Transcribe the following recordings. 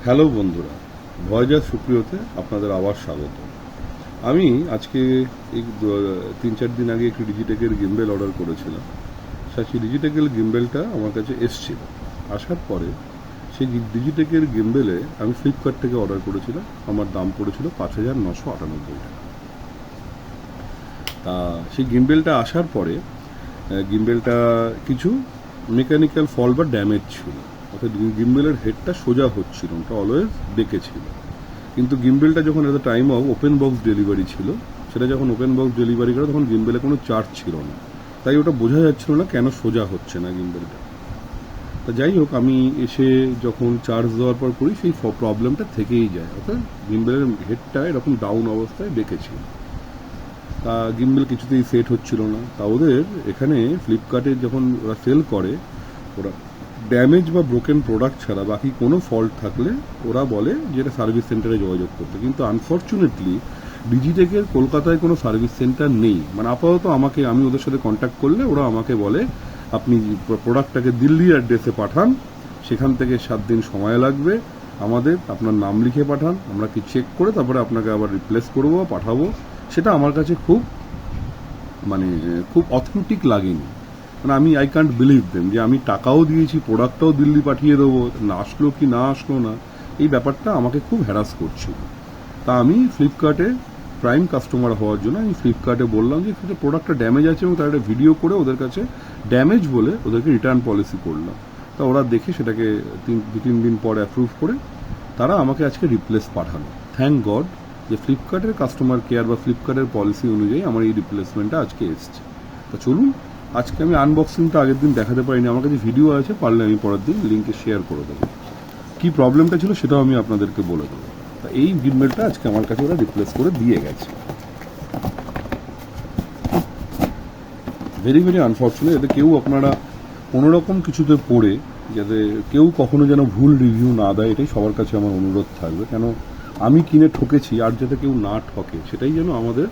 Hello বন্ধুরা, Voyager সুপ্রিয়তে আপনাদের আবার স্বাগত। আমি আজকে এই 3-4 দিন আগে একটি ডিজিটেকের গিম্বেল অর্ডার করেছিলাম। সেই ডিজিটেকের গিম্বেলটা আমার কাছে এসছিল। আসার পরে সেই ডিজিটেকের গিম্বেলে আমি ফ্লিপকার্ট থেকে অর্ডার করেছিলাম। আমার দাম পড়েছিল 5,998 টাকা। তা সেই গিম্বেলটা আসার পরে গিম্বেলটা কিছু মেকানিক্যাল ফল্ট বা ড্যামেজ ছিল, অর্থাৎ গিম্বেলের হেডটা সোজা হচ্ছিল, ওটা অলওয়েজ বেঁকে ছিল। কিন্তু গিম্বেলটা যখন এত time of open box delivery ছিল, সেটা যখন ওপেন বক্স ডেলিভারি করে তখন গিম্বেলে কোনো চার্জ ছিল না, তাই ওটা বোঝা যাচ্ছিল না কেন সোজা হচ্ছে না গিম্বেলটা। তা যাই হোক, আমি এসে যখন চার্জ দেওয়ার পর করি সেই প্রবলেমটা থেকেই যায়, অর্থাৎ গিম্বেলের হেডটা এরকম ডাউন অবস্থায় বেঁকে ছিল। তা গিম্বেল কিছুতেই সেট হচ্ছিল না। তা ওদের এখানে ফ্লিপকার্টে যখন ওরা সেল করে, ওরা ড্যামেজ বা ব্রোকেন প্রোডাক্ট ছাড়া বাকি কোনো ফল্ট থাকলে ওরা বলে যে এটা সার্ভিস সেন্টারে যোগাযোগ করতে। কিন্তু আনফর্চুনেটলি ডিজিটেকের কলকাতায় কোনো সার্ভিস সেন্টার নেই। মানে আপাতত আমি ওদের সাথে কন্ট্যাক্ট করলে ওরা আমাকে বলে আপনি প্রোডাক্টটাকে দিল্লির অ্যাড্রেসে পাঠান, সেখান থেকে 7 দিন সময় লাগবে, আপনার নাম লিখে পাঠান, আমরা কি চেক করে তারপরে আপনাকে আবার রিপ্লেস করবো পাঠাবো। সেটা আমার কাছে খুব অথেন্টিক লাগেনি। মানে আই কান্ট বিলিভ দেম যে আমি টাকাও দিয়েছি, প্রোডাক্টটাও দিল্লি পাঠিয়ে দেবো, না আসলো কি না আসলো না, এই ব্যাপারটা আমাকে খুব হ্যারাস করছিল। তা আমি ফ্লিপকার্টে প্রাইম কাস্টমার হওয়ার জন্য আমি ফ্লিপকার্টে বললাম যে প্রোডাক্টটা ড্যামেজ আছে, এবং তার একটা ভিডিও করে ওদের কাছে ড্যামেজ বলে ওদেরকে রিটার্ন পলিসি করলাম। তা ওরা দেখে সেটাকে 2-3 দিন পর অ্যাপ্রুভ করে তারা আমাকে আজকে রিপ্লেস পাঠালো। থ্যাংক গড যে ফ্লিপকার্টের কাস্টমার কেয়ার বা ফ্লিপকার্টের পলিসি অনুযায়ী আমার এই রিপ্লেসমেন্টটা আজকে এসছে। তা চলুন, আজকে আমি আনবক্সিংটা আগের দিন দেখাতে পারিনি, আমার কাছে ভিডিও আছে, পারলে আমি পরের দিন লিঙ্কে শেয়ার করে দেবো। কী প্রবলেমটা ছিল সেটাও আমি আপনাদেরকে বলে দেবো। তা এই গিম্বেলটা আজকে আমার কাছে ওরা রিপ্লেস করে দিয়ে গেছে। Very very unfortunate. যাতে কেউ আপনারা কোনোরকম কিছুতে পড়ে যাতে কেউ কখনো যেন ভুল রিভিউ না দেয়, এটাই সবার কাছে আমার অনুরোধ থাকবে। কেন আমি কিনে ঠকেছি, আর যাতে কেউ না ঠকে সেটাই যেন আমাদের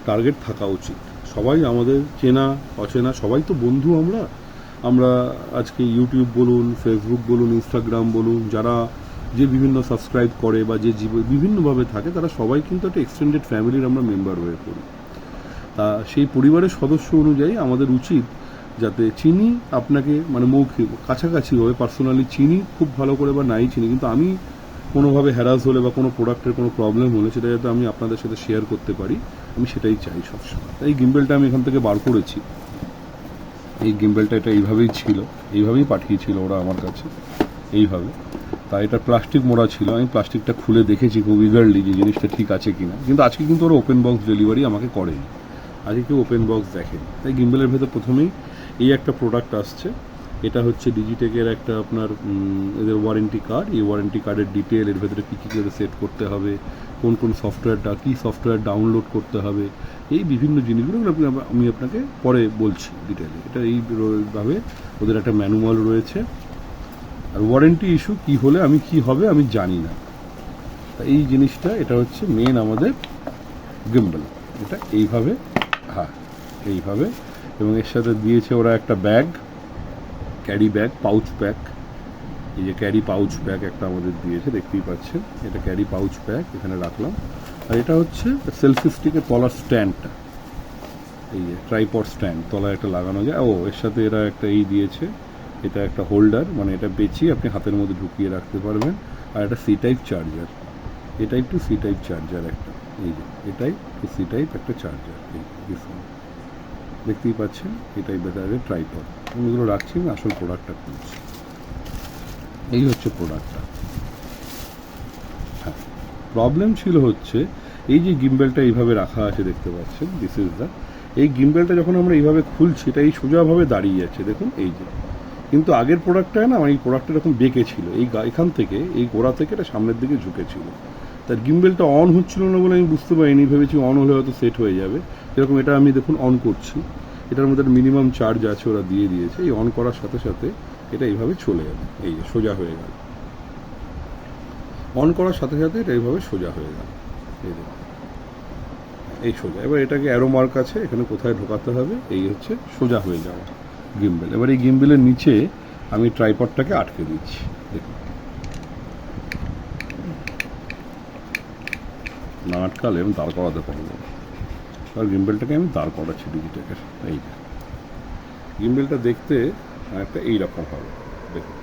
টার্গেট থাকা উচিত। সবাই আমাদের চেনা অচেনা সবাই তো বন্ধু। আমরা আজকে ইউটিউব বলুন, ফেসবুক বলুন, ইনস্টাগ্রাম বলুন, যারা যে বিভিন্ন সাবস্ক্রাইব করে বা যে বিভিন্নভাবে থাকে, তারা সবাই কিন্তু একটা এক্সটেন্ডেড ফ্যামিলির আমরা মেম্বার হয়ে পড়ি। তা সেই পরিবারের সদস্য অনুযায়ী আমাদের উচিত যাতে চিনি আপনাকে মৌখিক কাছাকাছি হয়ে পার্সোনালি চিনি খুব ভালো করে বা নাই চিনি, কিন্তু আমি কোনোভাবে হ্যারাস হলে বা কোনো প্রোডাক্টের কোনো প্রবলেম হলে সেটা যাতে আমি আপনাদের সাথে শেয়ার করতে পারি, আমি সেটাই চাই সবসময়। এই গিম্বেলটা আমি এখান থেকে বার করেছি। এই গিম্বেলটা এটা এইভাবেই ছিল, এইভাবেই পাঠিয়েছিল ওরা আমার কাছে, এইভাবে। তা এটা প্লাস্টিক মোড়া ছিল, আমি প্লাস্টিকটা খুলে দেখেছি খুব ইগারলি যে জিনিসটা ঠিক আছে কিনা। কিন্তু আজকে কিন্তু ওরা ওপেন বক্স ডেলিভারি আমাকে করেনি, আজকে কেউ ওপেন বক্স দেখেনি। তাই গিম্বেলের ভেতর প্রথমেই এই একটা প্রোডাক্ট আসছে। এটা হচ্ছে ডিজিটেকের একটা আপনার এদের ওয়ারেন্টি কার্ড। এই ওয়ারেন্টি কার্ডের ডিটেল, এর ভেতরে কী কী করে সেট করতে হবে, কোন কোন সফটওয়্যারটা কী সফটওয়্যার ডাউনলোড করতে হবে, এই বিভিন্ন জিনিসগুলো আমি আপনাকে পরে বলছি ডিটেলে। এটা এইভাবে ওদের একটা ম্যানুয়াল রয়েছে। আর ওয়ারেন্টি ইস্যু কী হলে কী হবে আমি জানি না। এই জিনিসটা এটা হচ্ছে মেন আমাদের গিম্বেল। এটা এইভাবে, এইভাবে, এবং এর সাথে দিয়েছে ওরা একটা bag, carry bag, pouch pack. এই যে ক্যারি পাউচ প্যাক একটা আমাদের দিয়েছে, দেখতেই পাচ্ছেন, এটা ক্যারি পাউচ প্যাক এখানে রাখলাম। আর এটা হচ্ছে সেলফি স্টিকের তলার স্ট্যান্ডটা, এই যে ট্রাইপড স্ট্যান্ড, তলায় একটা লাগানো যায়। এর সাথে এরা একটা দিয়েছে, এটা একটা হোল্ডার, এটা বেঁচিয়ে আপনি হাতের মধ্যে ঢুকিয়ে রাখতে পারবেন। আর একটা C type charger, A type to C type charger একটা, এই যে A type to C type একটা চার্জার, এই দেখতেই পাচ্ছেন। এটাই ব্যাটারের ট্রাইপড। আমি এগুলো রাখছি, আমি আসল প্রোডাক্টটা খুলছি। এই হচ্ছে প্রোডাক্টটা। প্রবলেম ছিল হচ্ছে এই যে গিম্বেলটা এইভাবে রাখা আছে, দেখতে পাচ্ছেন, দিস ইজ দ্য, এই গিম্বেলটা যখন আমরা এইভাবে খুলছি এটা এই সোজাভাবে দাঁড়িয়ে যাচ্ছে, দেখুন এই যে। কিন্তু আগের প্রোডাক্টটায় না, এই প্রোডাক্টটা এরকম বেঁকে ছিল, এখান থেকে এই গোড়া থেকে এটা সামনের দিকে ঝুঁকেছিল। তার গিম্বেলটা অন হচ্ছিল না বলে আমি বুঝতে পারিনি, ভেবেছি অন হলে হয়তো সেট হয়ে যাবে। এরকম এটা আমি দেখুন অন করছি, এটার মধ্যে একটা মিনিমাম চার্জ আছে, ওরা দিয়ে দিয়েছে। এই অন করার সাথে সাথে এটা এইভাবে চলে যাবে, এই যে সোজা হয়ে গেল। অন করার সাথে সাথে এটা এইভাবে সোজা হয়ে গেল, এই দেখুন, এই সোজা। এবার এটাকে অ্যারো মার্ক আছে, এখানে কোথায় ঢোকাতে হবে, এই হচ্ছে সোজা হয়ে যাওয়া গিম্বেল। এবার এই গিম্বেলের নিচে আমি ট্রাইপডটাকে আটকে দিচ্ছি, দেখুন না আটকালে আমি দাঁড় করাতে পারবো না। আর গিম্বেলটাকে আমি দাঁড় করাচ্ছি ডিজিটেকের। এই যে গিম্বেলটা দেখতে একটা এইরকম হবে, দেখুন,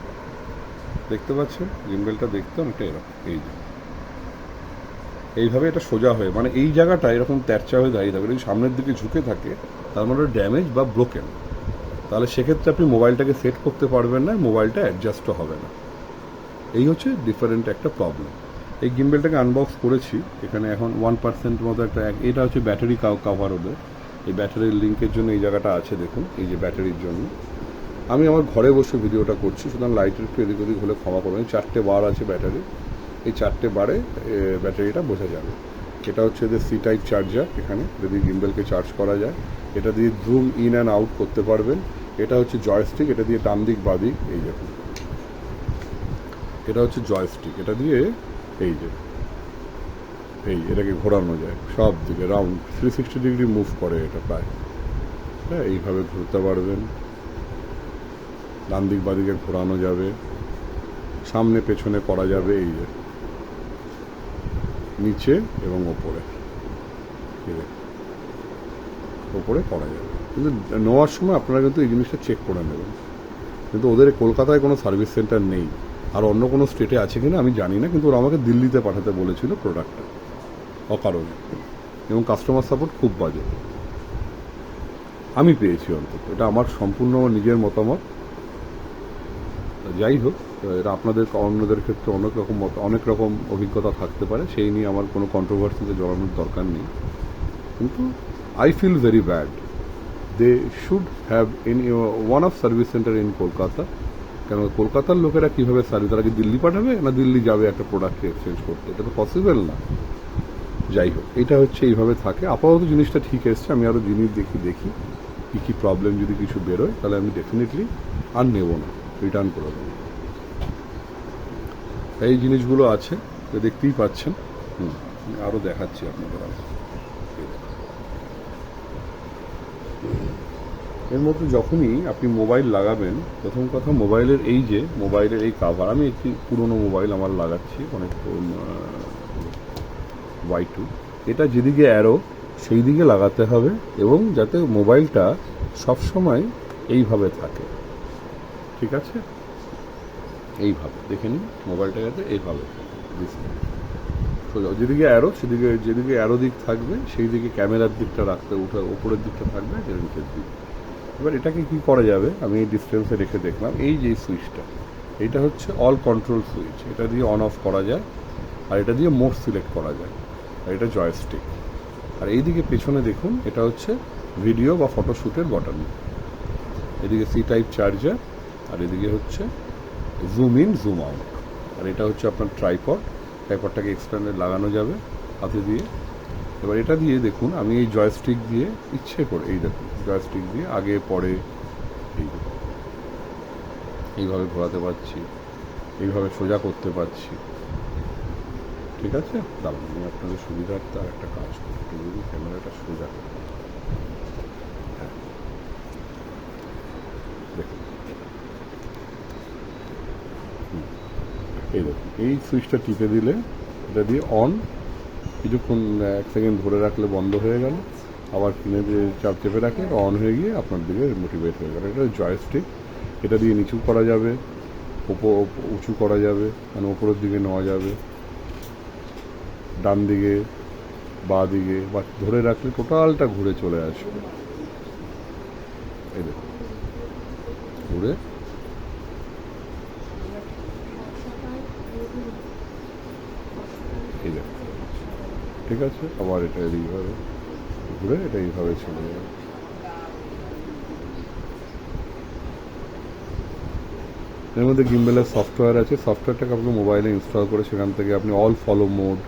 দেখতে পাচ্ছেন গিম্বেলটা দেখতে অনেকটা এরকম। এই যে এইভাবে এটা সোজা হয়ে, মানে এই জায়গাটা এরকম তেরচা হয়ে দাঁড়িয়ে থাকে, যদি সামনের দিকে ঝুঁকে থাকে তার মানে ড্যামেজ বা ব্রোকেন, তাহলে সেক্ষেত্রে আপনি মোবাইলটাকে সেট করতে পারবেন না, মোবাইলটা অ্যাডজাস্টও হবে না। এই হচ্ছে ডিফারেন্ট একটা প্রবলেম। এই গিম্বেলটাকে আনবক্স করেছি, এখানে এখন 1% মতো একটা, এটা হচ্ছে ব্যাটারি কাভার ওদের, এই ব্যাটারির লিঙ্কের জন্য এই জায়গাটা আছে দেখুন, এই যে ব্যাটারির জন্য। আমি আমার ঘরে বসে ভিডিওটা করছি, সুতরাং লাইটের একটু এদিক ওদিক হলে ক্ষমা করবেন। 4টে বার আছে ব্যাটারি, এই 4টে বারে ব্যাটারিটা বোঝা যাবে। এটা হচ্ছে এদের সি টাইপ চার্জার, এখানে যদি গিম্বেলকে চার্জ করা যায়, এটা দিয়ে জুম ইন অ্যান্ড আউট করতে পারবেন। এটা হচ্ছে জয়স্টিক, এটা দিয়ে ডান দিক বাঁ দিক, এই দেখুন এটা হচ্ছে জয়স্টিক, এটা দিয়ে এই যে এই এটাকে ঘোরানো যায় সব দিকে রাউন্ড 360 ডিগ্রি মুভ করে এটা প্রায়। হ্যাঁ, এইভাবে ঘুরতে পারবেন, ডান দিক বাঁ দিকে ঘোরানো যাবে, সামনে পেছনে করা যাবে, এই যে নিচে এবং ওপরে, ওপরে করা যাবে। কিন্তু নেওয়ার সময় আপনারা কিন্তু এই জিনিসটা চেক করে নেবেন। কিন্তু ওদের কলকাতায় কোনো সার্ভিস সেন্টার নেই, আর অন্য কোনো স্টেটে আছে কিনা আমি জানি না, কিন্তু ওরা আমাকে দিল্লিতে পাঠাতে বলেছিল প্রোডাক্টটা অকারণে, এবং কাস্টমার সাপোর্ট খুব বাজে আমি পেয়েছি অন্তত। এটা আমার সম্পূর্ণ নিজের মতামত। যাই হোক, এটা আপনাদের অন্যদের ক্ষেত্রে অনেক রকম অভিজ্ঞতা থাকতে পারে, সেই নিয়ে আমার কোনো কন্ট্রোভার্সিতে জড়ানোর দরকার নেই। কিন্তু I feel very bad, they should have one of service centre in Kolkata. কেন কলকাতার লোকেরা কীভাবে সার্ভিস, তারা কি দিল্লি পাঠাবে না দিল্লি যাবে একটা প্রোডাক্টকে এক্সচেঞ্জ করতে? এটা তো পসিবল না। যাই হোক, এটা হচ্ছে এইভাবে থাকে। আপাতত জিনিসটা ঠিক এসছে, আমি আরও জিনিস দেখি কী প্রবলেম যদি কিছু বেরোয় তাহলে আমি ডেফিনেটলি আর নেব না, রিটার্ন করে দেবো। এই জিনিসগুলো আছে, দেখতেই পাচ্ছেন। আরও দেখাচ্ছি আপনাদের। এর মধ্যে যখনই আপনি মোবাইল লাগাবেন, প্রথম কথা মোবাইলের এই কাভার, আমি একটি পুরনো মোবাইল আমার লাগাচ্ছি, অনেক Y2, এটা যেদিকে অ্যারো সেই দিকে লাগাতে হবে, এবং যাতে মোবাইলটা সবসময় এইভাবে থাকে, ঠিক আছে? এইভাবে দেখে নিন, মোবাইলটা যাতে এইভাবে সোজা, যেদিকে অ্যারো সেদিকে, যেদিকে অ্যারো দিক থাকবে সেই দিকে ক্যামেরার দিকটা রাখতে, ওপরের দিকটা থাকবে, নিচের দিক। এবার এটাকে কি করা যাবে, আমি এই ডিস্টেন্সে রেখে দেখলাম, এই যে সুইচটা, এটা হচ্ছে অল কন্ট্রোল সুইচ, এটা দিয়ে অন অফ করা যায়, আর এটা দিয়ে মোড সিলেক্ট করা যায়, আর এটা জয়স্টিক। আর এইদিকে পেছনে দেখুন, এটা হচ্ছে ভিডিও বা ফটোশ্যুটের বটন। এদিকে সি টাইপ চার্জার, আর এদিকে হচ্ছে জুম ইন জুম আউট, আর এটা হচ্ছে আপনার ট্রাইপডটাকে এক্সপ্যান্ডে লাগানো যাবে হাতে দিয়ে। এবার এটা দিয়ে দেখুন, আমি এই জয়স্টিক দিয়ে ইচ্ছে করে, এই দেখুন জয়স্টিক দিয়ে আগে পরে এইভাবে ঘোরাতে পারছি, এইভাবে সোজা করতে পারছি, ঠিক আছে? দাঁড়ান, আমি আপনাদের সুবিধার্থে আর একটা কাজ করতে যদি ক্যামেরাটা সোজা করি, হ্যাঁ দেখুন, এই দেখুন এই সুইচটা টিপে দিলে এটা দিয়ে অন, কিছুক্ষণ 1 সেকেন্ড ধরে রাখলে বন্ধ হয়ে গেল, আবার কিনে দিয়ে চাপ চেপে রাখলে অন হয়ে গিয়ে আপনার দিকে মোটিভেট হয়ে গেল। এটা জয়স্টিক, এটা দিয়ে নিচু করা যাবে, উঁচু করা যাবে, মানে ওপরের দিকে নেওয়া যাবে, ডান দিকে বাঁ দিকে, বা ধরে রাখলে টোটালটা ঘুরে চলে আসবে। এই দেখুন ঘুরে, এই দেখুন, ঠিক আছে? আবার এটা এইভাবে ঘুরে এটা এইভাবে চলে যাবে। এর মধ্যে গিম্বেলের সফটওয়্যার আছে, সফটওয়্যারটাকে আপনি মোবাইলে ইনস্টল করে সেখান থেকে আপনি অল ফলো মোড,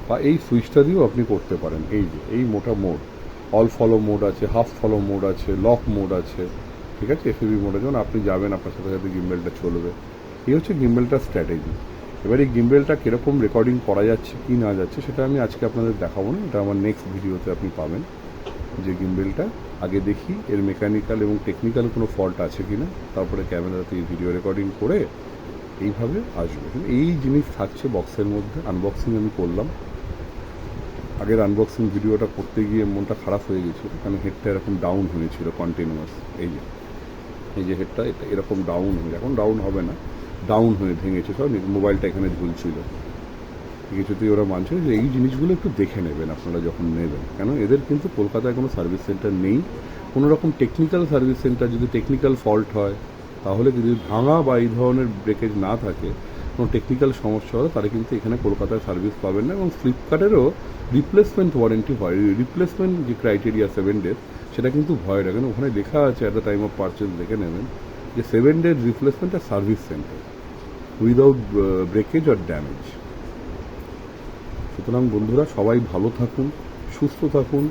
বা এই সুইচটা দিয়েও আপনি করতে পারেন। এই যে এই মোটা মোড, অল ফলো মোড আছে, হাফ ফলো মোড আছে, লক মোড আছে, ঠিক আছে? এফএবি মোডে যখন আপনি যাবেন আপনার সাথে সাথে গিম্বেলটা চলবে। এই হচ্ছে গিম্বেলটার স্ট্র্যাটেজি। এবার এই গিম্বেলটা কীরকম রেকর্ডিং করা যাচ্ছে কি না যাচ্ছে সেটা আমি আজকে আপনাদের দেখাবো না, এটা আমার নেক্সট ভিডিওতে আপনি পাবেন। যে গিম্বেলটা আগে দেখি এর মেকানিক্যাল এবং টেকনিক্যাল কোনো ফল্ট আছে কি না, তারপরে ক্যামেরাতে ভিডিও রেকর্ডিং করে এইভাবে আসবে। কিন্তু এই জিনিস থাকছে বক্সের মধ্যে, আনবক্সিং আমি করলাম, আগের আনবক্সিং ভিডিওটা করতে গিয়ে মনটা খারাপ হয়ে গেছিলো, কারণ হেডটা এরকম ডাউন হয়েছিল কন্টিনিউয়াস। এই যে হেডটা এটা এরকম ডাউন হয়ে, এখন ডাউন হবে না, ডাউন হয়ে ভেঙেছে সব। মোবাইলটা এখানে ঝুলছিল, কিছুতেই ওরা মানছে যে এই জিনিসগুলো একটু দেখে নেবেন আপনারা যখন নেবেন, কেন এদের কিন্তু কলকাতায় কোনো সার্ভিস সেন্টার নেই। কোনো রকম টেকনিক্যাল সার্ভিস সেন্টার, যদি টেকনিক্যাল ফল্ট হয় তাহলে, যদি ভাঙা বা এই ধরনের ব্রেকেজ না থাকে, কোনো টেকনিক্যাল সমস্যা হলে তারা কিন্তু এখানে কলকাতায় সার্ভিস পাবেন না। এবং ফ্লিপকার্টেরও রিপ্লেসমেন্ট ওয়ারেন্টি হয়, রিপ্লেসমেন্ট যে ক্রাইটেরিয়া 7 days, সেটা কিন্তু ভয় রাখেন। ওখানে লেখা আছে at the time of purchase, দেখে নেবেন যে 7 days রিপ্লেসমেন্ট আর সার্ভিস সেন্টার উইদাউট ব্রেকেজ আর ড্যামেজ। সুতরাং বন্ধুরা, সবাই ভালো থাকুন, সুস্থ থাকুন।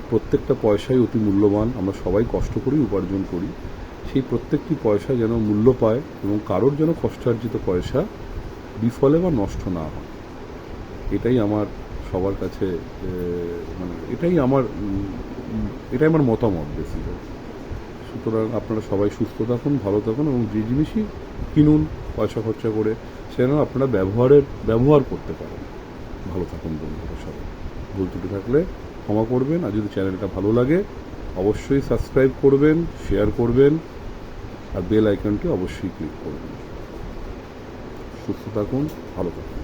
প্রত্যেকটা পয়সাই অতি মূল্যবান, আমরা সবাই কষ্ট করি, উপার্জন করি, সেই প্রত্যেকটি পয়সা যেন মূল্য পায় এবং কারোর যেন কষ্টার্জিত পয়সা বিফলে বা নষ্ট না হয়, এটাই আমার সবার কাছে মানে এটাই আমার মতামত বেসিক্যালি। সুতরাং আপনারা সবাই সুস্থ থাকুন, ভালো থাকুন এবং যে জিনিসই কিনুন পয়সা খরচা করে, সেটা আপনারা ব্যবহার করতে পারেন। ভালো থাকুন বন্ধুরা সবাই। ভুল ত্রুটি থাকলে ক্ষমা করবেন, আর যদি চ্যানেলটা ভালো লাগে অবশ্যই সাবস্ক্রাইব করবেন, শেয়ার করবেন, আর বেল আইকনটি অবশ্যই ক্লিক করবেন। সুস্থ থাকুন, ভালো থাকুন।